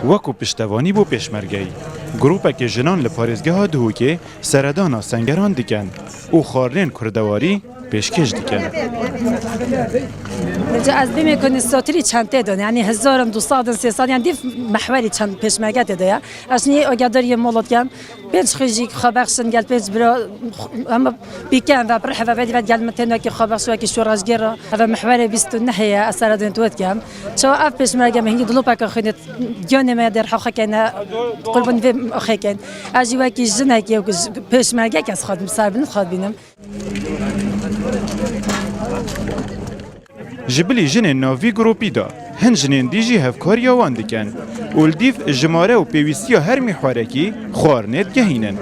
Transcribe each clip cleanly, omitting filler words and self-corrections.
وەکو پشتوانی بۆ پێشمەرگەی گروپێکی ژنان لە پارێزگەها دووکێ سەردانا سەنگەران دیکەن و خواردنên کوردەواری پێشکەش دیکەن. از دیم کنی ساتری چند دادن یعنی 1200 300 یعنی دیف محوری چند پیشمرگت داده اشنی آگاداری مولات کم پنج خیجی خبرشن گل پنج برا اما بیکن و بره و بعدی بعد گل متن که خبرش و که شوراشگرا و محور 29 اثر دن توت کم چه اف پیشمرگه مهنگی دلو پاک خونت جان ما در حق کنه قربان و آخه کن اجی و کی جنه کی پیشمرگه کس خادم سربن خاد بینم جبلی جنین ناوی گروپی دا هن جنین دیجی هفکاریا وان دیکن اولدیف جماره و پیویستیا هر میحوارکی خوارنت گهینن.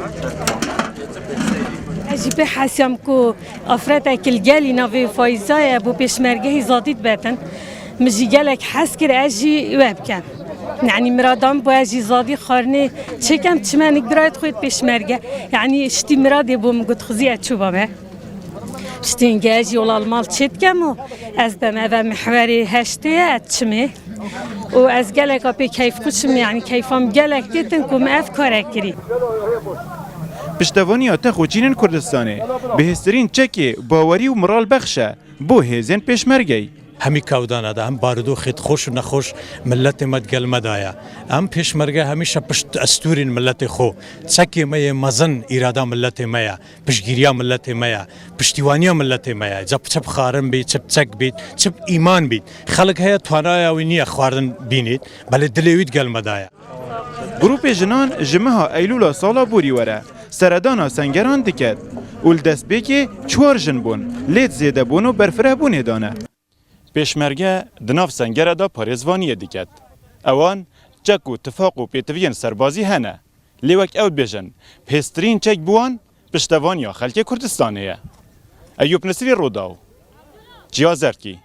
اجی به حسیم کو افراد اکل گلی ناوی فایزای بو پیشمرگه زادید بتن مجی گلک حس کر اجی وب کن يعني مرادام بواجي زادي خارني تشكم تشمانك برايت خويت بيشمرجة يعني اشتي مرادي بوم قد خزية تشوبه ما اشتي انجاجي ولا المال تشتكمو از دم هذا محوري هشتي اتشمي واز قالك ابي كيف كشم يعني كيفام قالك تتنكم افكارك كري پشتوانی آتا خوچینن کردستانه بهسترین چکی باوری و مرال بخشه بو هزین پیشمرگی همی کودانه ده هم باردو خیت خوش و نخوش ملت مدگل مدایا هم پیشمرگه همیشه پشت استورین ملت خو سکی مای مزن ایرادا ملت مایا پشگیریا ملت مایا پشتیوانیا ملت مایا جب چپ خارم بید چپ چک بید چپ ایمان بید خلق هیا توانایا و نیا خواردن بینید بله دلیوید گل مدایا گروپ جنان جمعها ایلولا سالا بوری وره سردانا سنگران دکد اول دست بکی چوار جن بون لیت زیده بون و برفره بونه دانه پیشمرگه دناف سنگره دا پاریزوانی دیکد. اوان چک و اتفاق و پیتوین سربازی هنه. لیوک او بیجن پیسترین چک بوان پشتوانی خلک کردستانه. ایوب نصری روداو. جیازرکی